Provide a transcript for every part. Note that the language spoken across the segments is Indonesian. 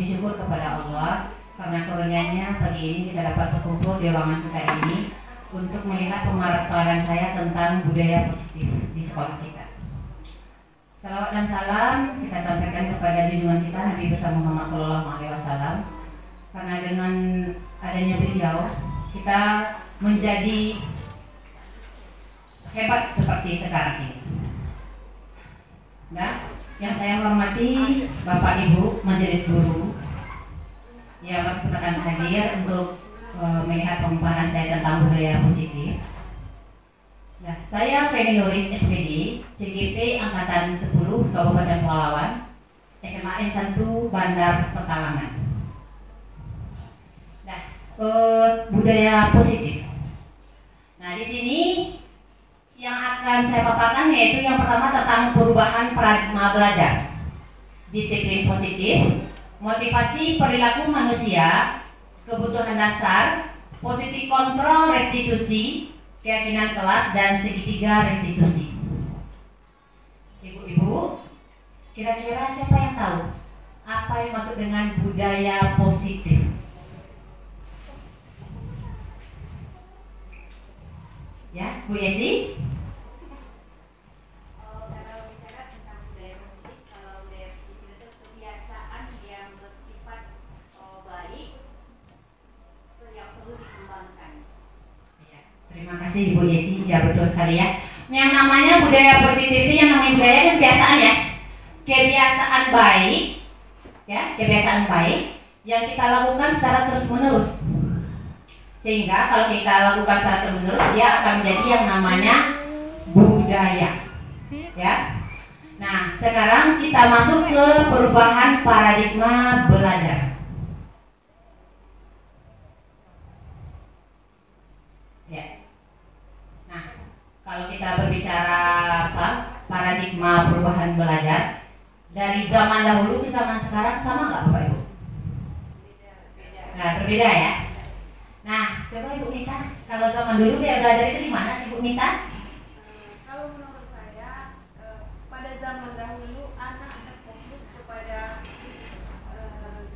puji syukur kepada Allah karena karunia-Nya pagi ini kita dapat berkumpul di ruangan kita ini untuk melihat pemaparan saya tentang budaya positif di sekolah kita. Salawat dan salam kita sampaikan kepada junjungan kita Nabi besar Muhammad SAW, karena dengan adanya beliau kita menjadi hebat seperti sekarang ini. Nah, yang saya hormati Bapak Ibu Majelis Guru yang berkesempatan hadir untuk melihat pemaparan saya tentang budaya positif. Nah, saya Feni Nuris SPD, CGP Angkatan 10 Kabupaten Pelalawan, SMA N1 Bandar Petalangan. Nah, budaya positif. Nah, di sini yang akan saya paparkan yaitu yang pertama tentang perubahan paradigma belajar, disiplin positif, motivasi perilaku manusia, kebutuhan dasar, posisi kontrol restitusi, keyakinan kelas, dan segitiga restitusi. Ibu-ibu, kira-kira siapa yang tahu apa yang maksud dengan budaya positif? Ya, Bu Yesi? Kalau bicara tentang budaya positif, kalau budaya positif itu kebiasaan yang bersifat baik yang perlu dikembangkan. Ya, terima kasih Ibu Yesi, ya betul sekali ya. Yang namanya budaya positif itu yang namanya budaya kan kebiasaan ya. Kebiasaan baik, ya, kebiasaan baik yang kita lakukan secara terus-menerus. Sehingga kalau kita lakukan secara terus-menerus dia akan menjadi yang namanya budaya. Ya. Nah, sekarang kita masuk ke perubahan paradigma belajar. Ya. Nah, kalau kita berbicara paradigma perubahan belajar dari zaman dahulu ke zaman sekarang sama nggak Bapak Ibu? Nah, berbeda ya. Nah, coba Ibu Mita, kalau zaman dulu dia belajar itu di mana sih Ibu Mita? Kalau menurut saya, pada zaman dahulu anak terfokus kepada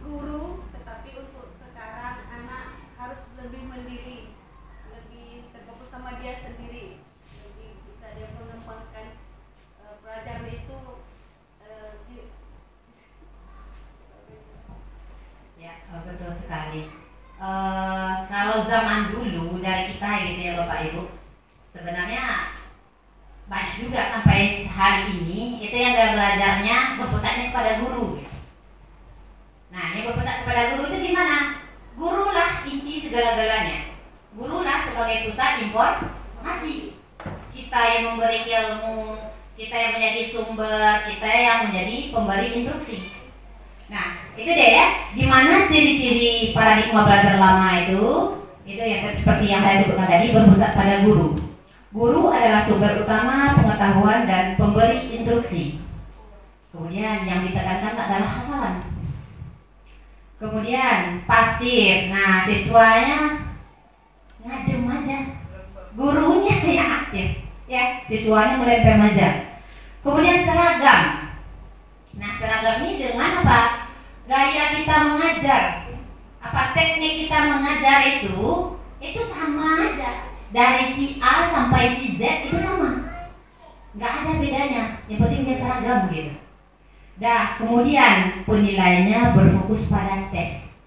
guru, tetapi untuk sekarang anak harus lebih mandiri, lebih terfokus sama dia sendiri, lebih bisa dia mengembangkan pelajar itu. Ya, betul sekali. Kalau zaman dulu dari kita gitu ya Bapak Ibu, sebenarnya banyak juga sampai hari ini itu yang gak belajarnya berpusatnya kepada guru. Nah, yang berpusat kepada guru itu gimana? Gurulah inti segala-galanya. Gurulah sebagai pusat informasi. Kita yang memberi ilmu, kita yang menjadi sumber, kita yang menjadi pemberi instruksi. Nah, itu deh ya, dimana ciri-ciri paradigma belajar lama itu yang seperti yang saya sebutkan tadi, berpusat pada guru. Guru adalah sumber utama pengetahuan dan pemberi instruksi. Kemudian yang ditekankan adalah hafalan. Kemudian pasif, nah siswanya ngadem aja, gurunya yang aktif, ya siswanya melempem aja. Kemudian seragam. Nah, seragam ini dengan apa? Gaya kita mengajar, apa teknik kita mengajar itu sama aja. Dari si A sampai si Z itu sama, nggak ada bedanya. Yang penting dia seragam gitu. Dah, kemudian penilaiannya berfokus pada tes.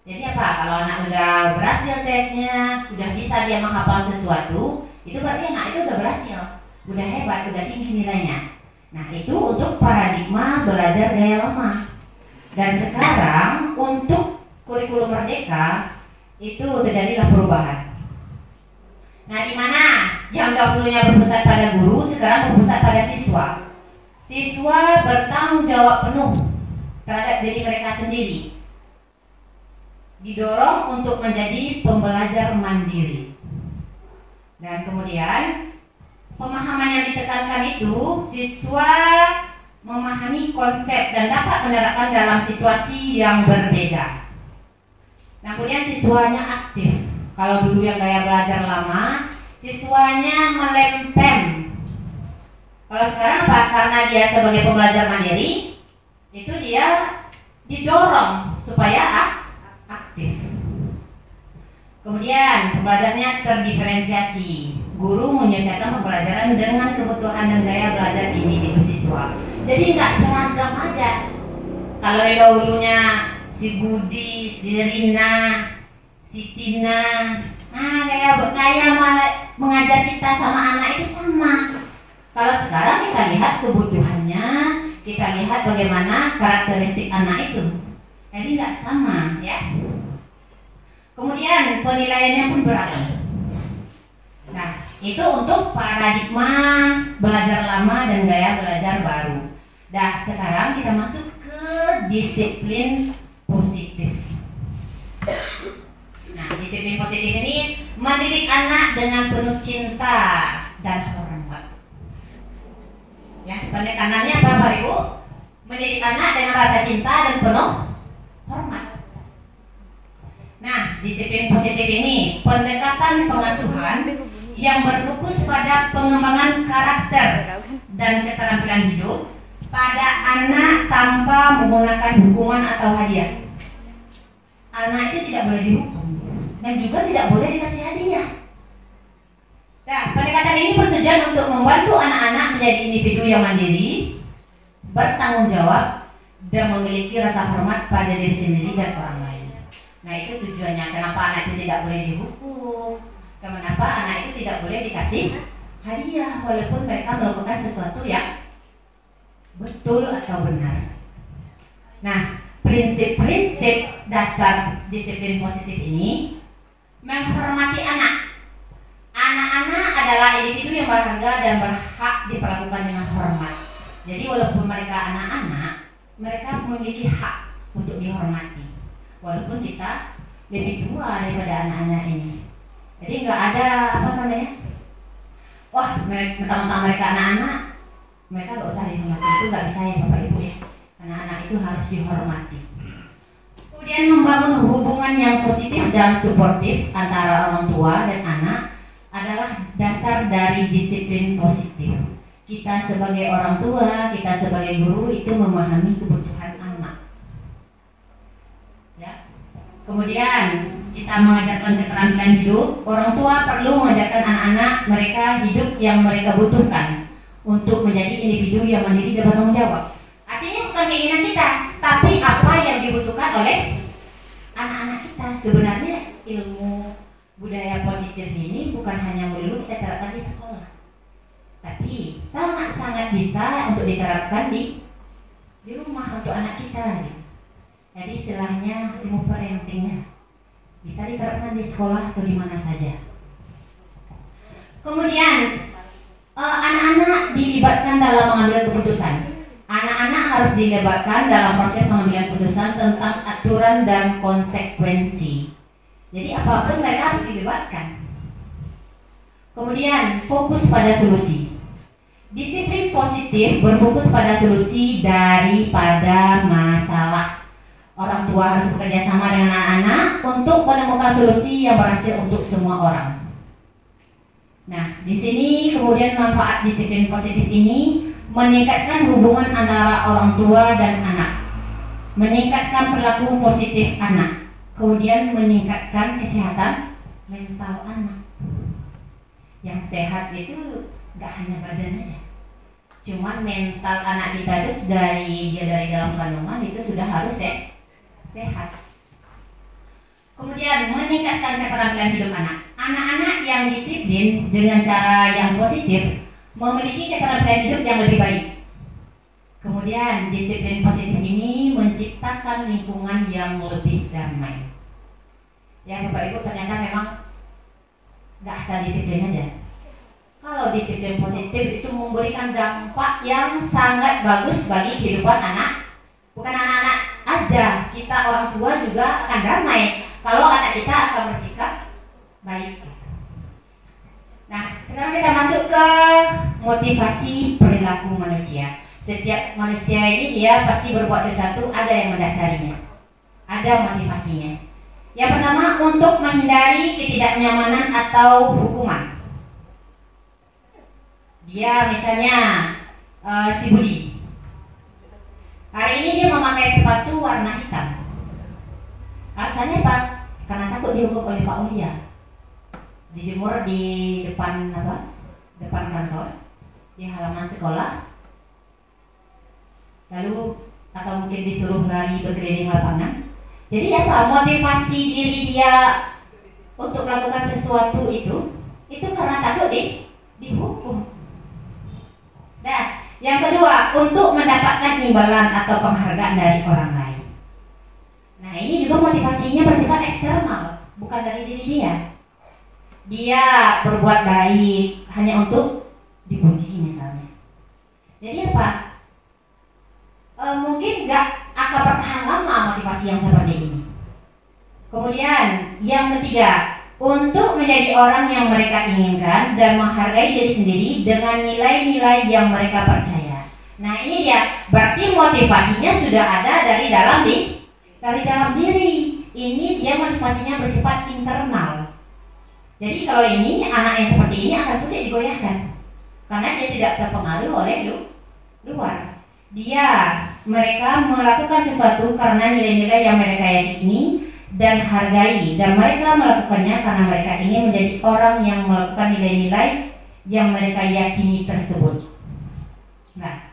Jadi apa? Kalau anak udah berhasil tesnya, udah bisa dia menghafal sesuatu, itu berarti anak itu udah berhasil, udah hebat, udah tinggi nilainya. Nah, itu untuk paradigma belajar gaya lama. Dan sekarang untuk kurikulum merdeka itu terjadilah perubahan. Nah, di mana yang dahulunya berpusat pada guru, sekarang berpusat pada siswa. Siswa bertanggung jawab penuh terhadap diri mereka sendiri. Didorong untuk menjadi pembelajar mandiri. Dan kemudian pemahaman yang ditekankan itu, siswa memahami konsep dan dapat menerapkan dalam situasi yang berbeda. Nah, kemudian siswanya aktif. Kalau dulu yang gaya belajar lama, siswanya melempem. Kalau sekarang apa? Karena dia sebagai pembelajar mandiri, itu dia didorong supaya aktif. Kemudian pembelajarannya terdiferensiasi. Guru menyesuaikan pembelajaran dengan kebutuhan dan gaya belajar individu siswa. Jadi nggak seragam aja. Kalau dahulunya si Budi, si Rina, si Tina, gaya mengajar kita sama anak itu sama. Kalau sekarang kita lihat kebutuhannya, kita lihat bagaimana karakteristik anak itu. Jadi nggak sama, ya. Kemudian penilaiannya pun beragam. Nah, itu untuk paradigma belajar lama dan gaya belajar baru. Nah, sekarang kita masuk ke disiplin positif. Nah, disiplin positif ini mendidik anak dengan penuh cinta dan hormat. Ya, penekanannya apa, Bapak Ibu? Mendidik anak dengan rasa cinta dan penuh hormat. Nah, disiplin positif ini pendekatan pengasuhan yang berfokus pada pengembangan karakter dan keterampilan hidup pada anak tanpa menggunakan hukuman atau hadiah. Anak itu tidak boleh dihukum dan juga tidak boleh dikasih hadiah. Nah, pendekatan ini bertujuan untuk membantu anak-anak menjadi individu yang mandiri, bertanggung jawab, dan memiliki rasa hormat pada diri sendiri dan orang lain. Nah, itu tujuannya. Kenapa anak itu tidak boleh dihukum? Kenapa anak itu tidak boleh dikasih hadiah walaupun mereka melakukan sesuatu yang betul atau benar. Nah, prinsip-prinsip dasar disiplin positif ini menghormati anak. Anak-anak adalah individu yang berharga dan berhak diperlakukan dengan hormat. Jadi walaupun mereka anak-anak, mereka memiliki hak untuk dihormati. Walaupun kita lebih tua daripada anak-anak ini. Jadi nggak ada wah mentang-mentang mereka anak-anak, mereka nggak usah dihormati. Itu nggak bisa ya Bapak Ibu ya. Anak-anak itu harus dihormati. Kemudian membangun hubungan yang positif dan suportif antara orang tua dan anak adalah dasar dari disiplin positif. Kita sebagai orang tua, kita sebagai guru itu memahami kebutuhan anak. Ya. Kemudian kita mengajarkan keterampilan hidup. Orang tua perlu mengajarkan anak-anak mereka hidup yang mereka butuhkan untuk menjadi individu yang mandiri dan bertanggung jawab. Artinya bukan keinginan kita, tapi apa yang dibutuhkan oleh anak-anak kita. Sebenarnya ilmu budaya positif ini bukan hanya melulu kita terapkan di sekolah, tapi sangat-sangat bisa untuk diterapkan di rumah untuk anak kita. Jadi istilahnya ilmu parentingnya bisa diterapkan di sekolah atau di mana saja. Kemudian anak-anak dilibatkan dalam mengambil keputusan. Anak-anak harus dilibatkan dalam proses pengambilan keputusan tentang aturan dan konsekuensi. Jadi apapun mereka harus dilibatkan. Kemudian fokus pada solusi. Disiplin positif berfokus pada solusi daripada masalah. Orang tua harus bekerja sama dengan anak-anak untuk menemukan solusi yang berhasil untuk semua orang. Nah, di sini kemudian manfaat disiplin positif ini meningkatkan hubungan antara orang tua dan anak, meningkatkan perilaku positif anak, kemudian meningkatkan kesehatan mental anak. Yang sehat itu gak hanya badan aja, cuman mental anak kita itu dari dalam kandungan itu sudah harus sehat. Kemudian meningkatkan keterampilan hidup anak. Anak-anak yang disiplin dengan cara yang positif memiliki keterampilan hidup yang lebih baik. Kemudian disiplin positif ini menciptakan lingkungan yang lebih damai. Ya Bapak Ibu, ternyata memang gak asal disiplin aja. Kalau disiplin positif itu memberikan dampak yang sangat bagus bagi kehidupan anak. Bukan anak-anak aja, kita orang tua juga akan damai kalau anak kita akan bersikap baik. Nah, sekarang kita masuk ke motivasi perilaku manusia. Setiap manusia ini dia pasti berbuat sesuatu, ada yang mendasarinya, ada motivasinya. Yang pertama, untuk menghindari ketidaknyamanan atau hukuman. Dia misalnya si Budi Hari ini dia memakai sepatu warna hitam. Alasannya apa? Karena takut dihukum oleh Pak Ulia. Dijemur di depan depan kantor, di halaman sekolah. Lalu atau mungkin disuruh lari berkeliling lapangan. Jadi apa? Motivasi diri dia untuk melakukan sesuatu itu karena takut dihukum. Nah, yang kedua, untuk mendapatkan imbalan atau penghargaan dari orang lain. Nah, ini juga motivasinya bersifat eksternal, bukan dari diri dia. Dia berbuat baik hanya untuk dipuji misalnya. Jadi apa? Mungkin gak akan bertahan lama motivasi yang seperti ini. Kemudian yang ketiga, untuk menjadi orang yang mereka inginkan dan menghargai diri sendiri dengan nilai-nilai yang mereka percaya. Nah, ini dia, berarti motivasinya sudah ada dari dalam diri. Ini dia motivasinya bersifat internal. Jadi kalau ini anak yang seperti ini akan sulit digoyahkan karena dia tidak terpengaruh oleh luar. Mereka melakukan sesuatu karena nilai-nilai yang mereka yakini dan hargai, dan mereka melakukannya karena mereka ingin menjadi orang yang melakukan nilai-nilai yang mereka yakini tersebut. Nah,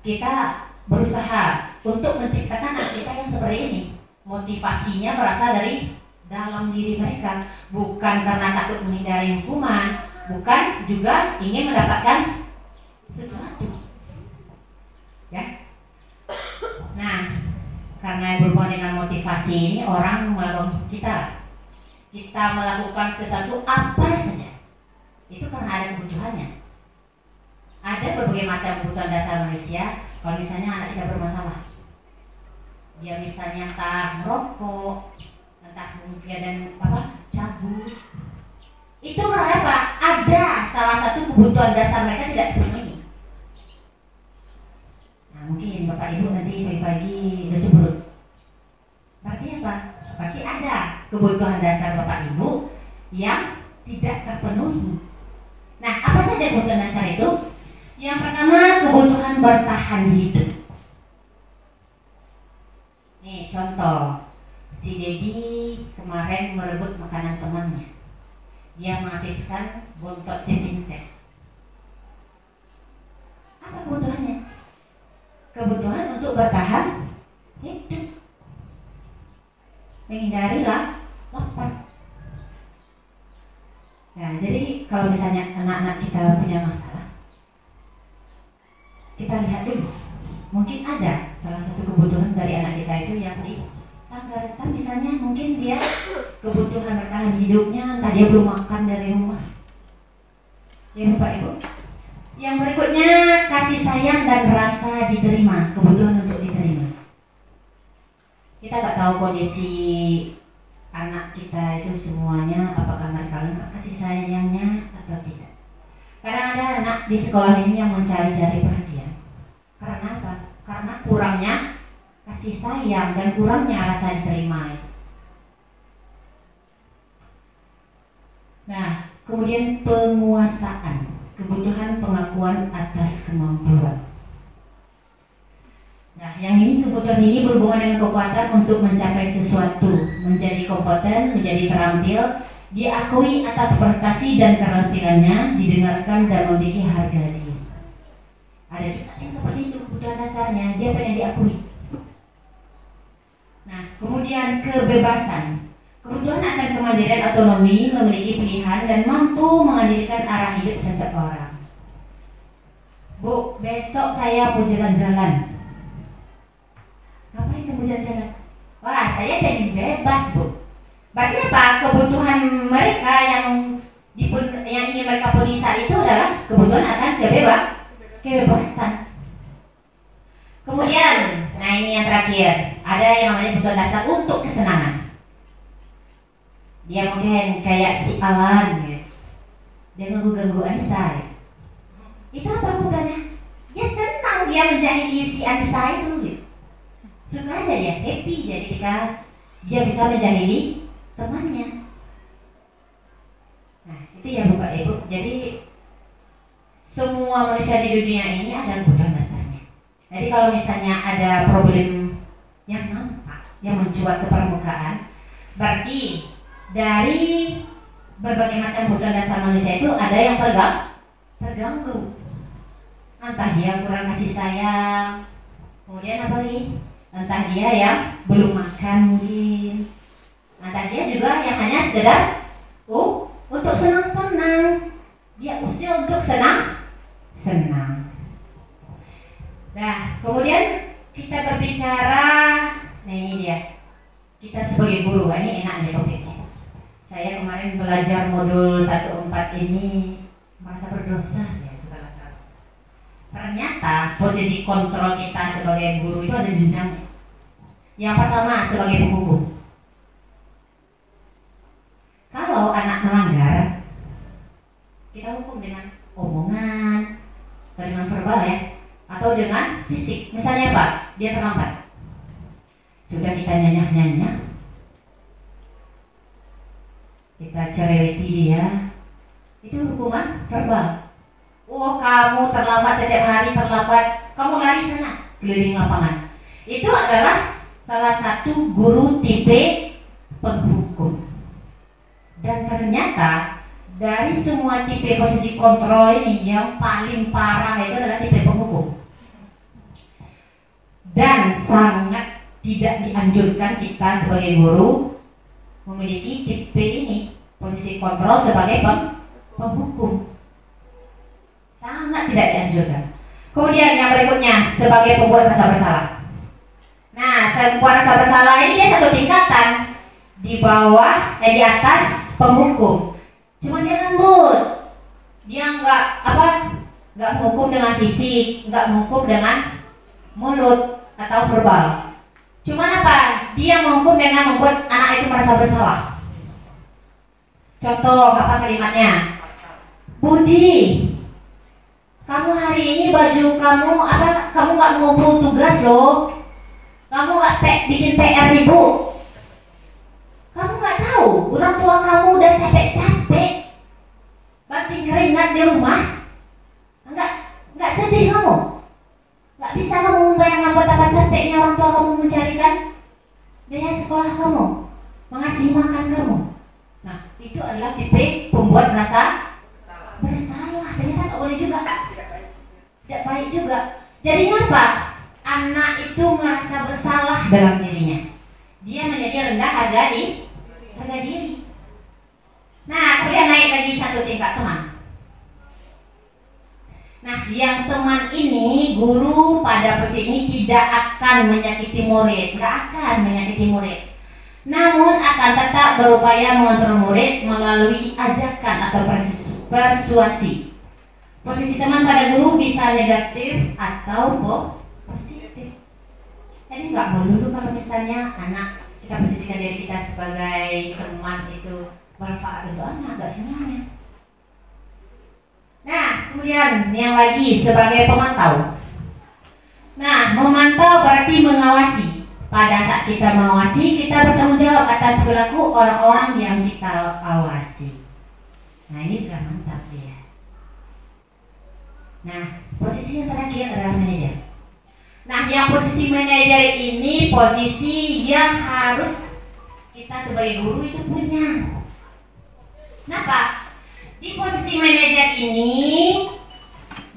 kita berusaha untuk menciptakan anak kita yang seperti ini. Motivasinya berasal dari dalam diri mereka, bukan karena takut menghindari hukuman, bukan juga ingin mendapatkan sesuatu. Ya. Nah, karena berhubungan dengan motivasi ini, orang melakukan kita melakukan sesuatu apa saja itu karena ada kebutuhannya. Ada berbagai macam kebutuhan dasar manusia. Kalau misalnya anak kita bermasalah, dia misalnya entah merokok, entah mungkin cabut, itu karena apa? Ada salah satu kebutuhan dasar mereka tidak terpenuhi. Nah, mungkin Bapak Ibu nanti pagi-pagi udah cemberut. Berarti apa? Berarti ada kebutuhan dasar Bapak Ibu yang tidak terpenuhi. Nah, apa saja kebutuhan dasar itu? Yang pertama, kebutuhan bertahan hidup. Nih contoh, si Dedi kemarin merebut makanan temannya. Dia menghabiskan bontot si Princess. Apa kebutuhannya? Kebutuhan untuk bertahan hidup, menghindari lapar. Nah, jadi kalau misalnya anak-anak kita punya masalah, kita lihat dulu. Mungkin ada salah satu kebutuhan dari anak kita itu yang dilanggar. Misalnya mungkin dia kebutuhan bertahan hidupnya, entah dia belum makan dari rumah. Ya Bapak Ibu. Yang berikutnya, kasih sayang dan rasa diterima, kebutuhan untuk diterima. Kita nggak tahu kondisi anak kita itu semuanya, apakah mereka lengkap kasih sayangnya atau tidak. Karena ada anak di sekolah ini yang mencari-cari perhatian. Karena apa? Karena kurangnya kasih sayang dan kurangnya rasa diterima. Nah, kemudian penguasaan, kebutuhan pengakuan atas kemampuan. Nah, yang ini kebutuhan ini berhubungan dengan kekuatan untuk mencapai sesuatu, menjadi kompeten, menjadi terampil, diakui atas prestasi dan keterampilannya, didengarkan dan memiliki harga diri. Ada juga yang seperti itu kebutuhan dasarnya, dia pengen diakui. Nah, kemudian kebebasan, kebutuhan akan kemandirian, otonomi, memiliki pilihan dan mampu mengendalikan arah hidup seseorang. Bu, besok saya mau jalan-jalan. Ngapain kamu jalan-jalan? Wah, saya pengen bebas, Bu. Berarti apa? Kebutuhan mereka yang ingin mereka penuhi saat itu adalah kebutuhan akan kebebasan. Kemudian, nah ini yang terakhir, ada yang namanya kebutuhan dasar untuk kesenangan. Dia mungkin kayak si Alan gitu. Dia ganggu Anissa gitu. Itu apa kebutuhannya? Dia senang dia menjahili si Anissa itu gitu. Suka aja dia, happy jadi ketika dia bisa menjahili temannya. Nah, itu ya Bapak Ibu. Jadi semua manusia di dunia ini ada kebutuhan dasarnya. Jadi kalau misalnya ada problem yang nampak, yang mencuat ke permukaan, berarti dari berbagai macam kebutuhan dasar manusia itu ada yang terganggu. Entah dia kurang kasih sayang, kemudian apa lagi? Entah dia yang belum makan mungkin, entah dia juga yang hanya sekedar untuk senang-senang, dia usil untuk senang. Nah, kemudian kita berbicara, nah ini dia, kita sebagai guru, ini enak nih topiknya. Saya kemarin belajar modul 14 ini merasa berdosa ya setelah tahu. Ternyata posisi kontrol kita sebagai guru itu ada jenjangnya. Yang pertama sebagai penghukum. Kalau anak melanggar, kita hukum dengan omongan, atau dengan verbal ya, atau dengan fisik. Misalnya apa? Dia terlambat. Sudah kita nyanyi-nyanyi, kita cereweti dia, itu hukuman verbal. Oh, kamu terlambat setiap hari, terlambat, kamu lari sana keliling lapangan. Itu adalah salah satu guru tipe penghukum. Dan ternyata dari semua tipe posisi kontrol ini yang paling parah itu adalah tipe penghukum. Dan sangat tidak dianjurkan kita sebagai guru memiliki tipe ini, posisi kontrol sebagai penghukum. Sangat tidak dianjurkan. Kemudian yang berikutnya sebagai pembuat rasa bersalah. Nah, pembuat rasa bersalah ini dia satu tingkatan di bawah, di atas penghukum. Cuma dia lembut. Dia nggak menghukum dengan fisik, nggak menghukum dengan mulut atau verbal. Cuman apa? Dia menghukum dengan membuat anak itu merasa bersalah. Contoh apa kalimatnya? Budi, kamu hari ini baju kamu kamu nggak ngumpul tugas loh. Kamu nggak bikin PR ibu. Kamu nggak tahu orang tua kamu udah capek-capek banting keringat di rumah. Nggak sedih kamu? Nggak bisa kamu membayangkan betapa capeknya orang tua kamu mencarikan biaya sekolah kamu, mengasih makan kamu. Nah, itu adalah tipe pembuat rasa bersalah. Ternyata nggak boleh juga, tidak baik juga. Jadinya apa? Anak itu merasa bersalah dalam dirinya. Dia menjadi rendah harga diri. Nah, kemudian naik lagi satu tingkat teman. Nah, yang teman ini, guru pada posisi ini tidak akan menyakiti murid, nggak akan menyakiti murid. Namun akan tetap berupaya mengontrol murid melalui ajakan atau persuasi. Posisi teman pada guru bisa negatif atau positif. Jadi nggak melulu kalau misalnya anak kita posisikan diri kita sebagai teman itu bermanfaat untuk anak, nggak semuanya. Nah, kemudian yang lagi sebagai pemantau. Nah, memantau berarti mengawasi. Pada saat kita mengawasi, kita bertanggung jawab atas perilaku orang-orang yang kita awasi. Nah, ini sudah mantap dia. Nah, posisi yang terakhir adalah manajer. Nah, yang posisi manajer ini posisi yang harus kita sebagai guru itu punya. Kenapa? Di posisi manajer ini,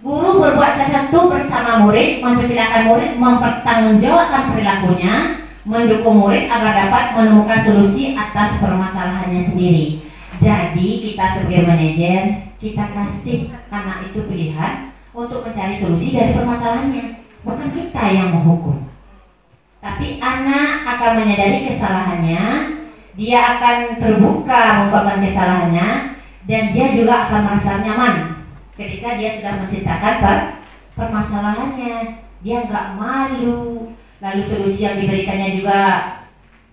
guru berbuat sesuatu bersama murid, mempersilahkan murid mempertanggungjawabkan perilakunya, mendukung murid agar dapat menemukan solusi atas permasalahannya sendiri. Jadi kita sebagai manajer, kita kasih anak itu pilihan untuk mencari solusi dari permasalahannya, bukan kita yang menghukum. Tapi anak akan menyadari kesalahannya, dia akan terbuka mengungkapkan kesalahannya, dan dia juga akan merasa nyaman ketika dia sudah menceritakan permasalahannya. Dia nggak malu, lalu solusi yang diberikannya juga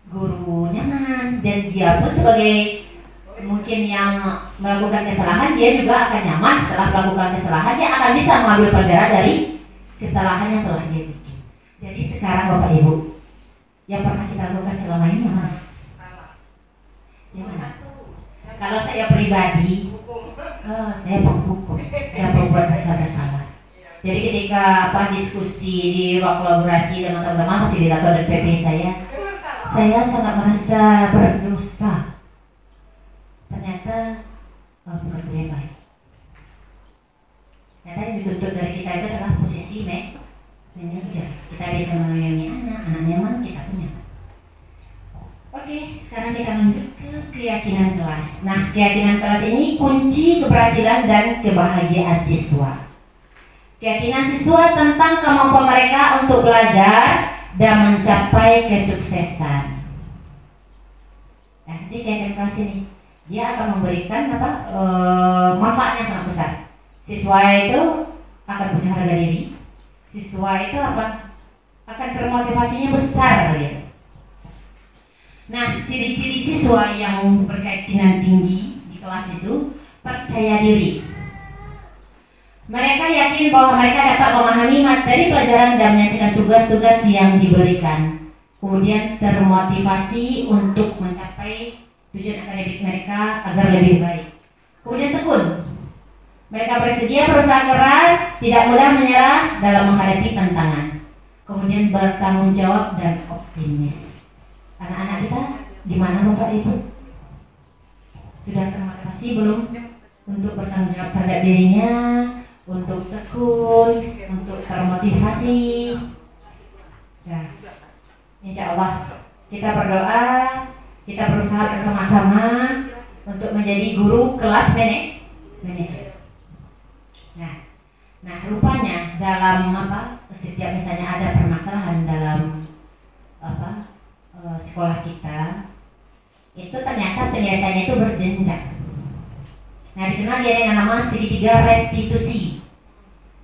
guru nyaman, dan dia pun sebagai mungkin yang melakukan kesalahan, dia juga akan nyaman setelah melakukan kesalahan. Dia akan bisa mengambil pelajaran dari kesalahan yang telah dia bikin. Jadi sekarang Bapak Ibu, yang pernah kita lakukan selama ini yang mana? Yang mana? Kalau saya pribadi, saya penghukum dan pembuat rasa bersalah. Jadi ketika diskusi di ruang kolaborasi dengan teman-teman fasilitator dan PP saya sangat merasa berdosa. Ternyata bukan yang baik. Ternyata yang dituntut dari kita itu adalah posisi manajer. Kita bisa mengayomi anak nyaman kita punya. Oke, sekarang kita lanjut ke keyakinan kelas. Nah, keyakinan kelas ini kunci keberhasilan dan kebahagiaan siswa. Keyakinan siswa tentang kemampuan mereka untuk belajar dan mencapai kesuksesan. Nah, ini keyakinan kelas ini, dia akan memberikan manfaat yang sangat besar. Siswa itu akan punya harga diri. Siswa itu akan termotivasinya besar gitu. Nah, ciri-ciri siswa yang berkeyakinan tinggi di kelas itu percaya diri. Mereka yakin bahwa mereka dapat memahami materi pelajaran dan menyelesaikan tugas-tugas yang diberikan. Kemudian termotivasi untuk mencapai tujuan akademik mereka agar lebih baik. Kemudian tekun. Mereka bersedia berusaha keras, tidak mudah menyerah dalam menghadapi tantangan. Kemudian bertanggung jawab dan optimis. Anak-anak kita gimana Bapak Ibu? Sudah termotivasi belum untuk bertanggung jawab terhadap dirinya, untuk tekun, untuk termotivasi? Nah, insya Allah kita berdoa, kita berusaha bersama-sama untuk menjadi guru kelas manajer. Nah, rupanya dalam setiap misalnya ada permasalahan dalam sekolah kita, itu ternyata penyelesaiannya itu berjenjang. Nah, dikenal dia dengan nama segitiga restitusi.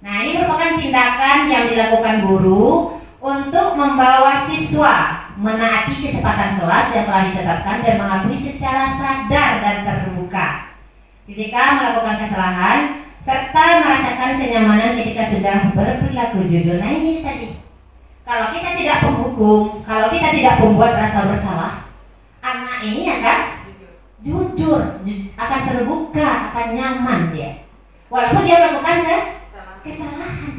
Nah, ini merupakan tindakan yang dilakukan guru untuk membawa siswa menaati kesepakatan kelas yang telah ditetapkan dan mengakui secara sadar dan terbuka ketika melakukan kesalahan, serta merasakan kenyamanan ketika sudah berperilaku jujur. Nah, ini tadi, kalau kita tidak menghukum, kalau kita tidak membuat rasa bersalah, anak ini akan jujur, akan terbuka, akan nyaman dia, walaupun dia melakukan kesalahan.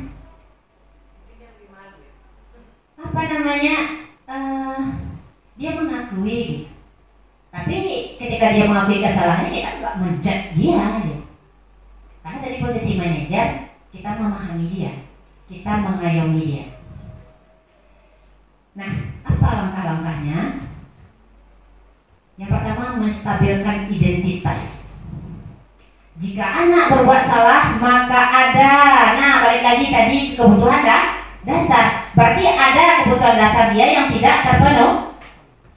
Dia mengakui gitu. Tapi ketika dia mengakui kesalahannya, kita nggak menjudge dia gitu. Karena dari posisi manajer, kita memahami dia, kita mengayomi dia. Nah, apa langkah-langkahnya? Yang pertama, menstabilkan identitas. Jika anak berbuat salah, maka ada, balik lagi tadi kebutuhan dasar. Berarti ada kebutuhan dasar dia yang tidak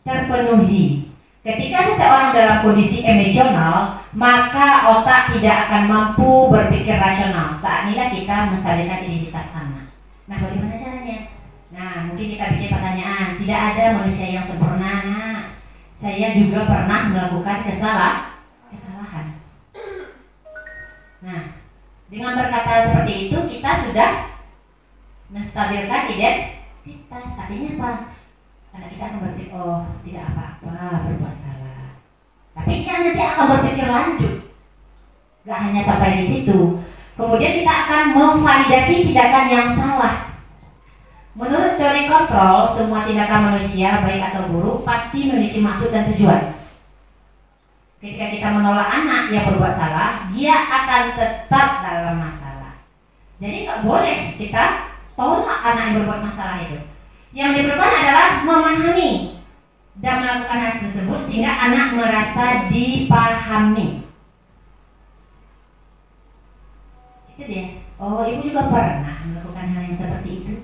terpenuhi. Ketika seseorang dalam kondisi emosional, maka otak tidak akan mampu berpikir rasional. Saat inilah kita menstabilkan identitas anak. Nah, bagaimana caranya? Nah, mungkin kita bikin pertanyaan. Tidak ada manusia yang sempurna. Nah, saya juga pernah melakukan kesalahan. Nah, dengan berkata seperti itu, kita sudah menstabilkan identitas. Artinya apa? Karena kita akan berpikir, oh tidak apa-apa berbuat salah. Tapi kita nanti akan berpikir lanjut. Gak hanya sampai di situ. Kemudian kita akan memvalidasi tindakan yang salah. Menurut teori kontrol, semua tindakan manusia, baik atau buruk, pasti memiliki maksud dan tujuan. Ketika kita menolak anak yang berbuat salah, dia akan tetap dalam masalah. Jadi gak boleh kita tolak anak yang berbuat masalah itu. Yang diperlukan adalah memahami dan melakukan hal tersebut sehingga anak merasa dipahami. Itu dia. Oh, ibu juga pernah melakukan hal yang seperti itu.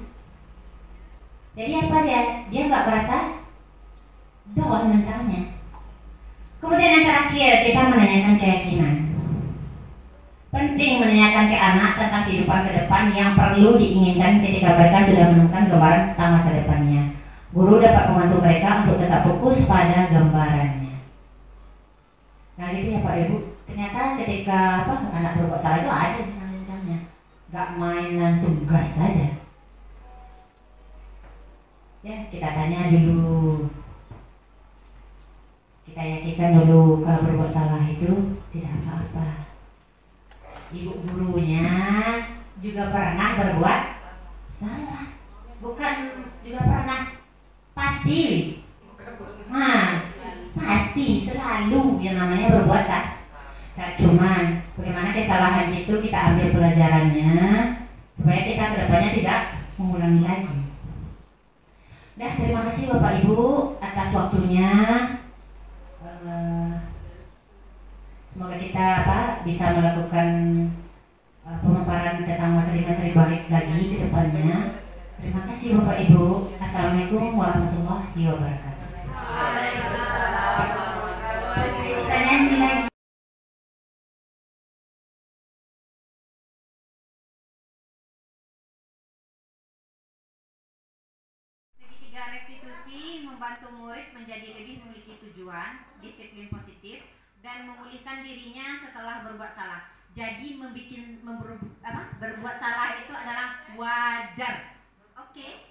Jadi apa dia? Dia nggak merasa down mentalnya. Kemudian yang terakhir, kita menanyakan keyakinan. Penting menanyakan ke anak tentang kehidupan ke depan yang perlu diinginkan ketika mereka sudah menemukan gambaran tentang masa depannya. Guru dapat membantu mereka untuk tetap fokus pada gambarannya. Nah gitu ya Pak Ibu. Ternyata ketika anak berbuat salah itu ada jenjang-jenjangnya. Gak main langsung gas saja. Ya, kita tanya dulu. Kita yakinkan dulu kalau berbuat salah itu tidak apa-apa. Ibu gurunya juga pernah berbuat salah. Bukan juga pernah, pasti. Nah, pasti selalu yang namanya berbuat salah. Cuman bagaimana kesalahan itu kita ambil pelajarannya supaya kita kedepannya tidak mengulangi lagi. Dah, terima kasih Bapak Ibu atas waktunya. Semoga kita bisa melakukan pemaparan tentang materi-materi baik lagi ke depannya. Terima kasih Bapak Ibu. Assalamualaikum warahmatullahi wabarakatuh. Pertanyaan lagi. Segitiga restitusi membantu murid menjadi lebih memiliki tujuan, disiplin positif, dan memulihkan dirinya setelah berbuat salah. Jadi berbuat salah itu adalah wajar. Oke.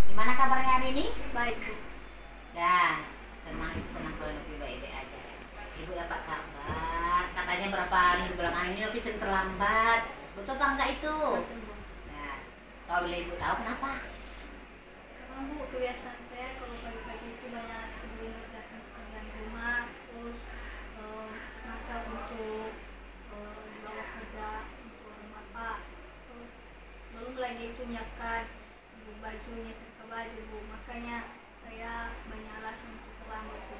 Gimana kabarnya hari ini? Baik, Bu. Ya, senang kalau lebih baik-baik aja. Ibu dapat kabar, katanya berapa minggu belakangan ini Novi sering terlambat. Betul apa enggak itu? Betul, Bu. Nah, kalau boleh Ibu tahu kenapa? Karena Bu, kebiasaan saya kalau pagi-pagi itu banyak sebelum mengerjakan pekerjaan rumah, terus masak untuk dibawa kerja untuk bapak, terus belum lagi itu nyiapkan bajunya ke baju, Bu. Makanya saya banyak alasan untuk terlambat, Bu.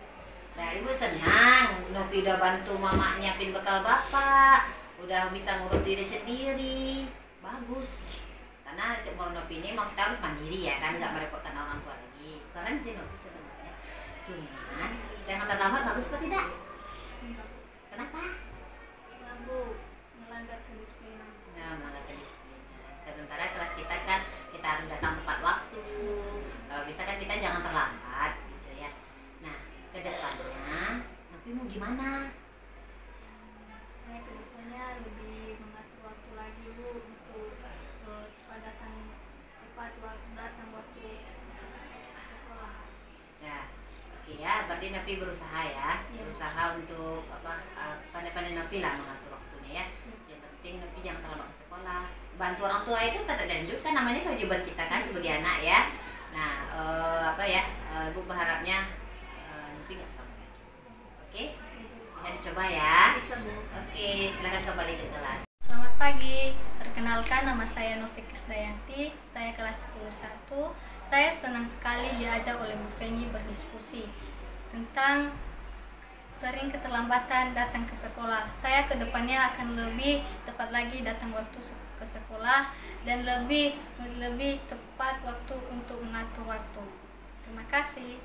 Nah, Ibu senang Novi udah bantu mama nyiapin bekal bapak, udah bisa ngurus diri sendiri. Bagus. Karena umur Novi ini mau kita harus mandiri ya kan, nggak merepotkan orang tua lagi. Keren sih Novi sebenarnya. Cuman jangan terlambat, bagus atau tidak? Enggak, Bu. Kenapa? Karena Bu melanggar kedisiplinan. Nah, malah kedisiplinan. Sementara kelas kita kan kita harus datang tepat waktu. Kalau bisa kan kita jangan terlambat gitu ya. Nah, ke depannya Novi mau gimana? Saya kedepannya lebih mengatur waktu lagi, Bu, untuk datang waktu ke sekolah. Ya, oke ya. Berarti Novi berusaha ya, Iya. berusaha untuk pandai-pandai Novi lah mengatur waktunya ya. Yang penting Novi jangan terlambat ke sekolah. Bantu orang tua itu tak dan juga kan namanya kewajiban kita kan sebagai anak ya. Nah, Ibu berharapnya Novi nggak terlambat lagi. Oke, bisa dicoba ya. Bisa, Bu. Oke, silakan kembali ke kelas. Selamat pagi, perkenalkan nama saya Novi Krisdayanti, saya kelas 10-1. Saya senang sekali diajak oleh Bu Feni berdiskusi tentang sering keterlambatan datang ke sekolah. Saya kedepannya akan lebih tepat lagi datang waktu ke sekolah dan lebih tepat waktu untuk mengatur waktu. Terima kasih.